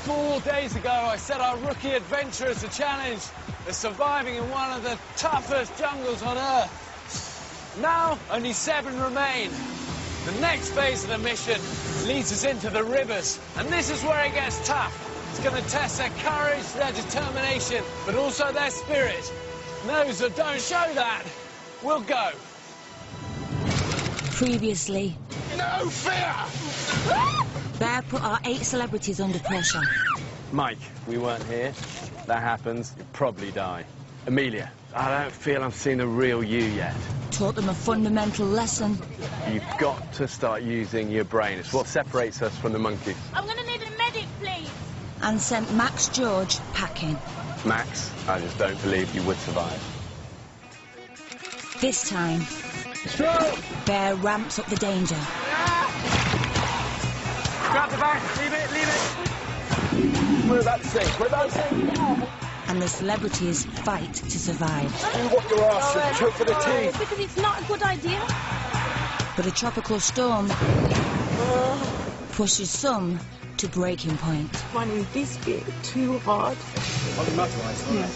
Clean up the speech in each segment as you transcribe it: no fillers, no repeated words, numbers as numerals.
4 days ago, I set our rookie adventurers a challenge of surviving in one of the toughest jungles on Earth. Now, only 7 remain. The next phase of the mission leads us into the rivers, and this is where it gets tough. It's going to test their courage, their determination, but also their spirit. Those that don't show that will go. Previously... No fear! Bear put our 8 celebrities under pressure. Mike, we weren't here. That happens, you'll probably die. Amelia, I don't feel I've seen the real you yet. Taught them a fundamental lesson. You've got to start using your brain. It's what separates us from the monkeys. I'm going to need a medic, please. And sent Max George packing. Max, I just don't believe you would survive. This time, Bear ramps up the danger. Grab the bag, leave it. We're about to sink, And the celebrities fight to survive. Do what you're asked and choke for the team. Because it's not a good idea. But a tropical storm pushes some to breaking point. Finding this bit too hard. I'll be matherised, yeah.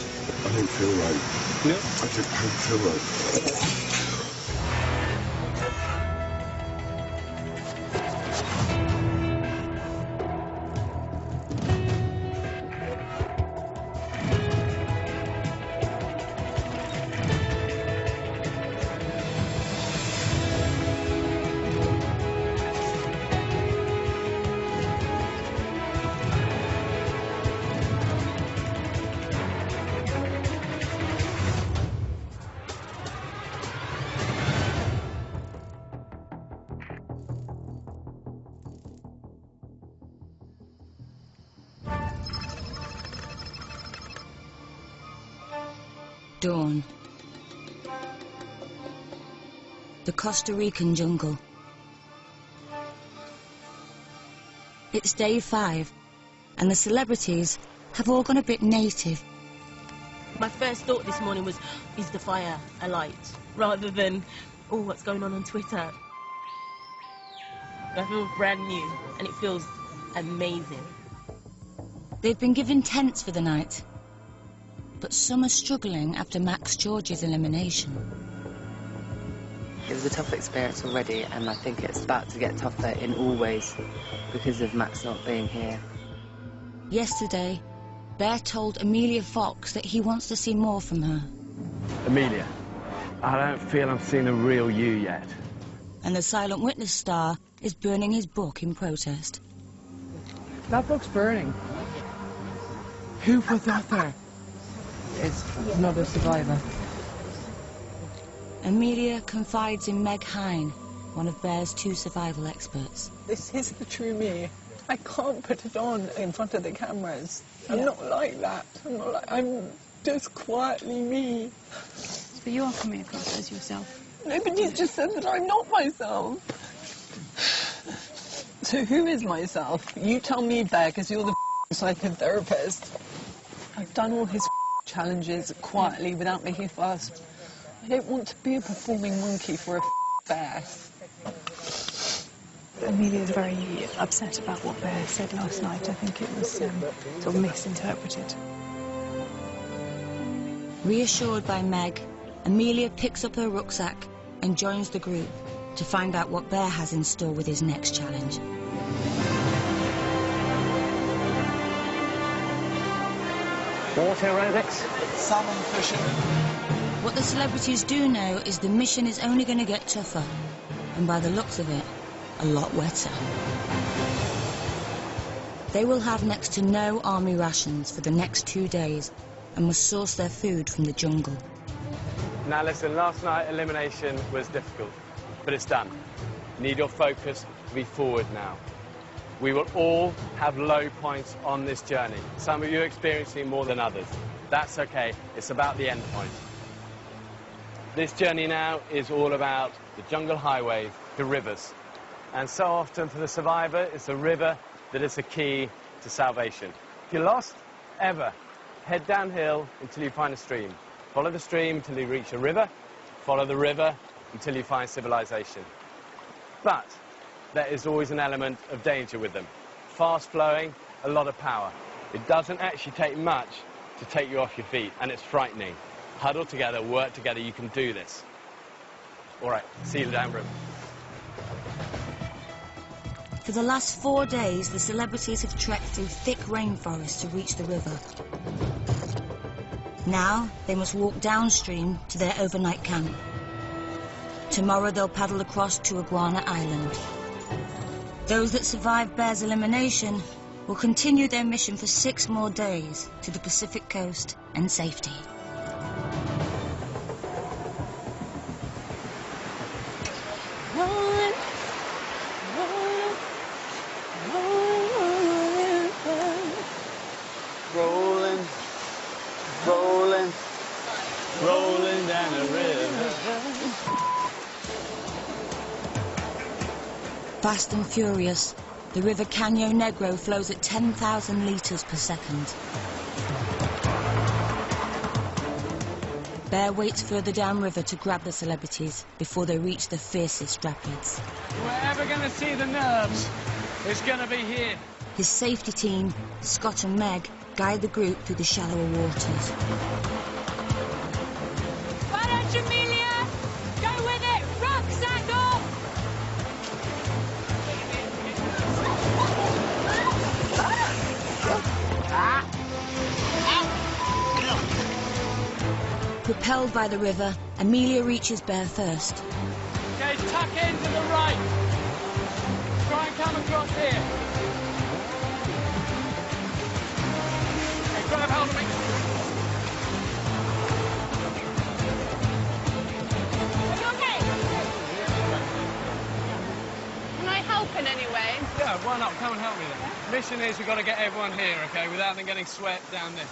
I don't feel right. Yeah? I just don't feel right. Dawn. The Costa Rican jungle. It's day 5, and the celebrities have all gone a bit native. My first thought this morning was, is the fire a light? Rather than, oh, what's going on Twitter? I feel brand new, and it feels amazing. They've been given tents for the night, but some are struggling after Max George's elimination. It was a tough experience already, and I think it's about to get tougher in all ways because of Max not being here. Yesterday, Bear told Amelia Fox that he wants to see more from her. Amelia, I don't feel I've seen the real you yet. And the Silent Witness star is burning his book in protest. That book's burning. Who put that there? It's another survivor. Amelia confides in Meg Hine, one of Bear's 2 survival experts. This is the true me. I can't put it on in front of the cameras. I'm not like that. I'm just quietly me. But you are coming across as yourself. Nobody's just said that I'm not myself. So who is myself? You tell me, Bear, because you're the psychotherapist. I've done all his challenges quietly without making a fuss. I don't want to be a performing monkey for a bear. Amelia's very upset about what Bear said last night. I think it was sort of misinterpreted. Reassured by Meg, Amelia picks up her rucksack and joins the group to find out what Bear has in store with his next challenge. Water aerobics? Salmon fishing. What the celebrities do know is the mission is only going to get tougher, and by the looks of it, a lot wetter. They will have next to no army rations for the next 2 days and must source their food from the jungle. Now listen, last night elimination was difficult, but it's done. Need your focus to be forward now. We will all have low points on this journey. Some of you are experiencing more than others. That's okay, it's about the end point. This journey now is all about the jungle highways, the rivers. And so often for the survivor, it's the river that is the key to salvation. If you're lost, ever, head downhill until you find a stream. Follow the stream until you reach a river. Follow the river until you find civilization. But there is always an element of danger with them. Fast-flowing, a lot of power. It doesn't actually take much to take you off your feet, and it's frightening. Huddle together, work together, you can do this. All right, see you downriver. For the last 4 days, the celebrities have trekked through thick rainforests to reach the river. Now, they must walk downstream to their overnight camp. Tomorrow, they'll paddle across to Iguana Island. Those that survive Bear's elimination will continue their mission for 6 more days to the Pacific coast and safety. Rolling, rolling, rolling down a river. Fast and furious, the River Caño Negro flows at 10,000 litres per second. Bear waits further downriver to grab the celebrities before they reach the fiercest rapids. If we're ever going to see the nerves, it's going to be here. His safety team, Scott and Meg, guide the group through the shallower waters. Why don't you, Amelia? Go with it! Rucksack off! Propelled by the river, Amelia reaches Bear first. Okay, tuck in to the right. Try and come across here. Okay, grab hold of me. Are you okay? Can I help in any way? Yeah, why not? Come and help me then. Mission is we've got to get everyone here, okay, without them getting swept down this.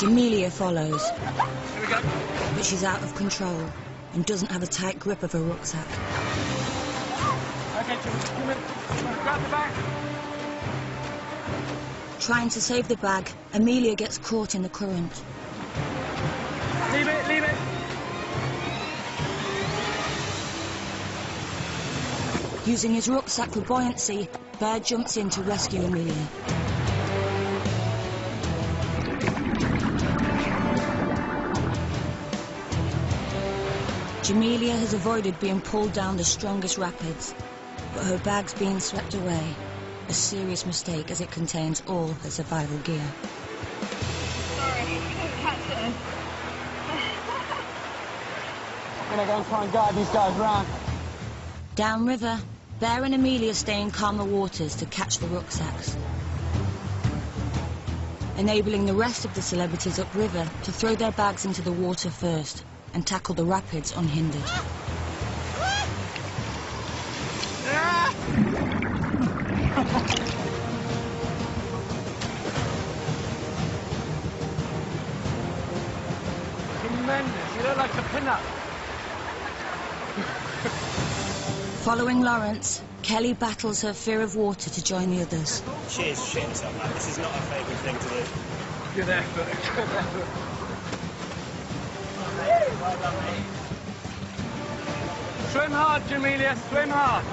Jamelia follows, Here we go. but she's out of control and doesn't have a tight grip of her rucksack. Okay, come in. Grab the bag. Trying to save the bag, Amelia gets caught in the current. Leave it, leave it. Using his rucksack for buoyancy, Bear jumps in to rescue Amelia. Jamelia has avoided being pulled down the strongest rapids, but her bag's being swept away, a serious mistake as it contains all her survival gear. Sorry, I couldn't catch it. I'm going to go and try and guide these guys round. Downriver, Bear and Amelia stay in calmer waters to catch the rucksacks, enabling the rest of the celebrities upriver to throw their bags into the water first and tackle the rapids unhindered. Tremendous. You look like a pin-up. Following Lawrence, Kelly battles her fear of water to join the others. She is shitting herself, man. This is not a favourite thing to do. Good effort. Good effort. Well done, mate. Swim hard, Jamelia. Swim hard.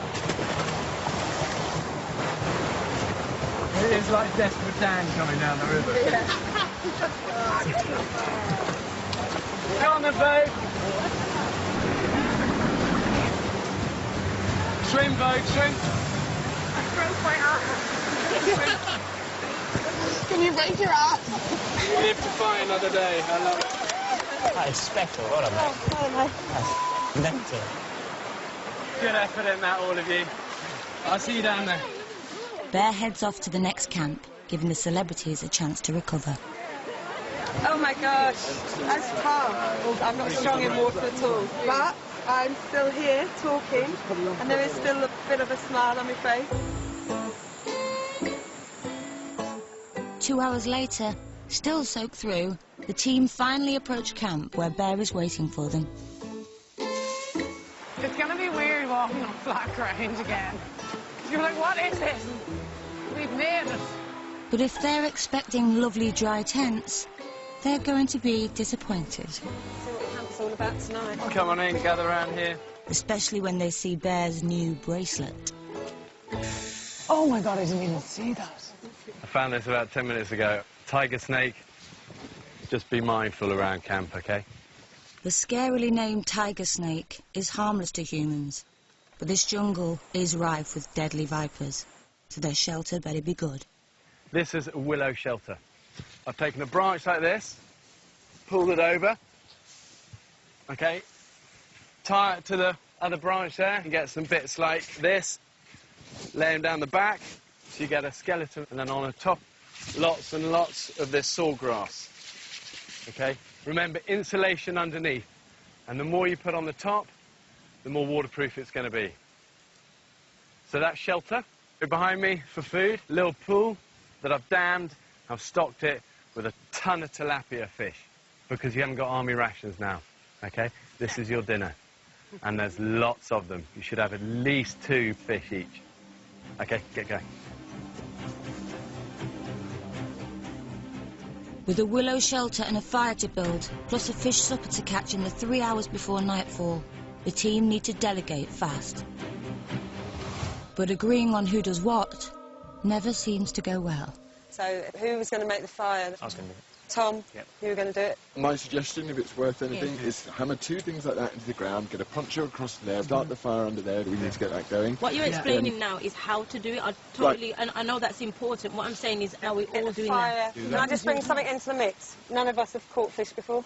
It is like Desperate Dan coming down the river. Yeah. Go on the boat. Swim, boat, swim. I broke my arm. Can you break your arm? Live to fight another day. I love it. That is special. Well done, mate. That's mental. Good effort in that, all of you. I'll see you down there. Bear heads off to the next camp, giving the celebrities a chance to recover. Oh my gosh, that's calm. I'm not strong in water at all, but I'm still here talking, and there is still a bit of a smile on my face. 2 hours later, still soaked through, the team finally approach camp where Bear is waiting for them. It's going to be weird walking on flat ground again. You're like, what is this? We've made it. But if they're expecting lovely dry tents, they're going to be disappointed. See what camp's all about tonight. Come on in, gather around here. Especially when they see Bear's new bracelet. Oh my God, I didn't even see that. I found this about 10 minutes ago. Tiger snake. Just be mindful around camp, okay? The scarily named tiger snake is harmless to humans, but this jungle is rife with deadly vipers, so their shelter better be good. This is a willow shelter. I've taken a branch like this, pulled it over, okay, tie it to the other branch there, and get some bits like this, lay them down the back, so you get a skeleton, and then on the top, lots and lots of this sawgrass, okay? Remember, insulation underneath, and the more you put on the top, the more waterproof it's going to be. So that's shelter. Behind me for food, a little pool that I've dammed. I've stocked it with a ton of tilapia fish because you haven't got army rations now, okay? This is your dinner, and there's lots of them. You should have at least 2 fish each. Okay, get going. With a willow shelter and a fire to build, plus a fish supper to catch in the 3 hours before nightfall, the team need to delegate fast. But agreeing on who does what never seems to go well. So, who was going to make the fire? I was going to do it. Tom, Yep. you were going to do it? My suggestion, if it's worth anything, is hammer 2 things like that into the ground, get a poncho across there, start the fire under there. We need to get that going. What you're explaining now is how to do it. I totally, and I know that's important. What I'm saying is, are we all doing that? Can I just bring something into the mix? None of us have caught fish before,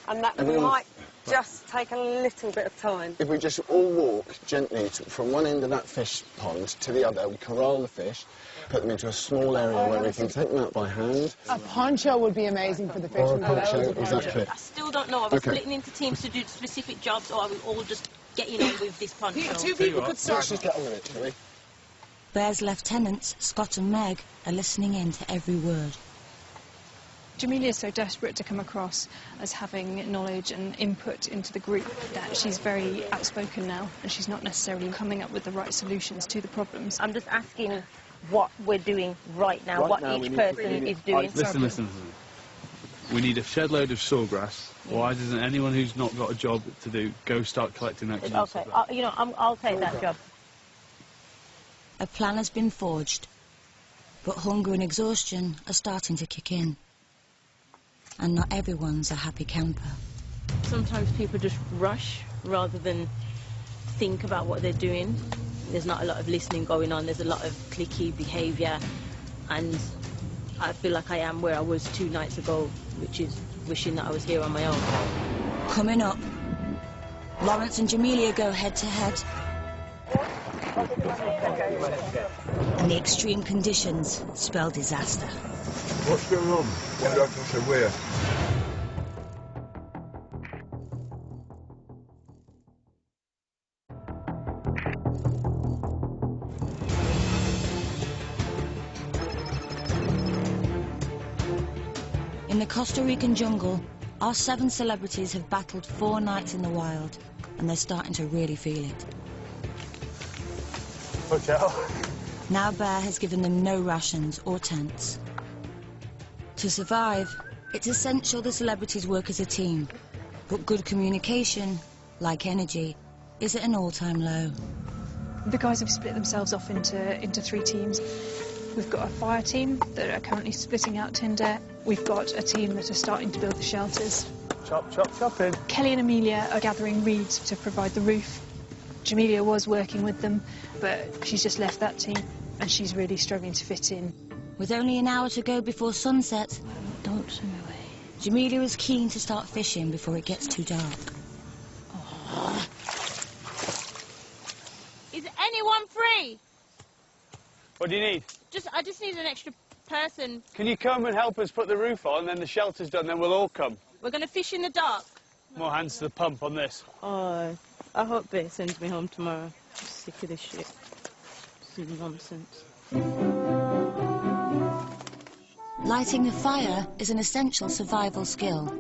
and that everyone- might just take a little bit of time. If we just all walk gently from one end of that fish pond to the other, we corral the fish, put them into a small area where we can take them out by hand. A poncho would be amazing for the fish. Or a poncho, exactly. I still don't know. Are we Okay. splitting into teams to do specific jobs, or are we all just getting on with this poncho? Two people could start. Let's just get on with it, shall we? Bear's lieutenants, Scott and Meg, are listening in to every word. Jamelia is so desperate to come across as having knowledge and input into the group that she's very outspoken now, and she's not necessarily coming up with the right solutions to the problems. I'm just asking what we're doing right now, Right what now, each person is doing. Listen. We need a shed load of sawgrass. Why doesn't anyone who's not got a job to do go start collecting that? Okay, I'll take that job. A plan has been forged, but hunger and exhaustion are starting to kick in. And not everyone's a happy camper. Sometimes people just rush rather than think about what they're doing. There's not a lot of listening going on. There's a lot of cliquey behaviour, and I feel like I am where I was 2 nights ago, which is wishing that I was here on my own. Coming up, Lawrence and Jamelia go head to head. And the extreme conditions spell disaster. What's going on? What happens to where? In the Costa Rican jungle, our 7 celebrities have battled 4 nights in the wild, and they're starting to really feel it. Hotel. Now Bear has given them no rations or tents. To survive, it's essential the celebrities work as a team, but good communication, like energy, is at an all-time low. The guys have split themselves off into 3 teams. We've got a fire team that are currently splitting out tinder. We've got a team that are starting to build the shelters. Chopping. Kelly and Amelia are gathering reeds to provide the roof. Jamelia was working with them, but she's just left that team, and she's really struggling to fit in. With only an hour to go before sunset, Don't swim away. Jamelia is keen to start fishing before it gets too dark. Is anyone free? What do you need? I just need an extra person. Can you come and help us put the roof on, then the shelter's done, then we'll all come. We're going to fish in the dark. More hands to the pump on this. Oh, I hope Bear sends me home tomorrow. I'm sick of this shit. This is nonsense. Lighting a fire is an essential survival skill.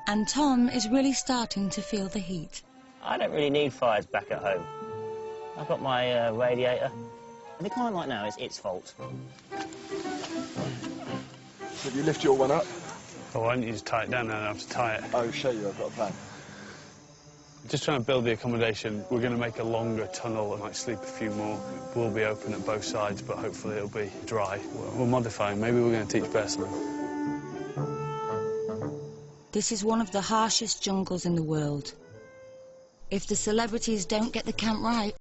And Tom is really starting to feel the heat. I don't really need fires back at home. I've got my radiator. And the kind like now is its fault. Have you lift your one up? Oh, why don't you just tie it down and I have to tie it? I'll show you, I've got a plan. Just trying to build the accommodation. We're going to make a longer tunnel and sleep a few more. We'll be open at both sides, but hopefully it'll be dry. We're modifying. Maybe we're going to teach bear something. This is one of the harshest jungles in the world. If the celebrities don't get the camp right,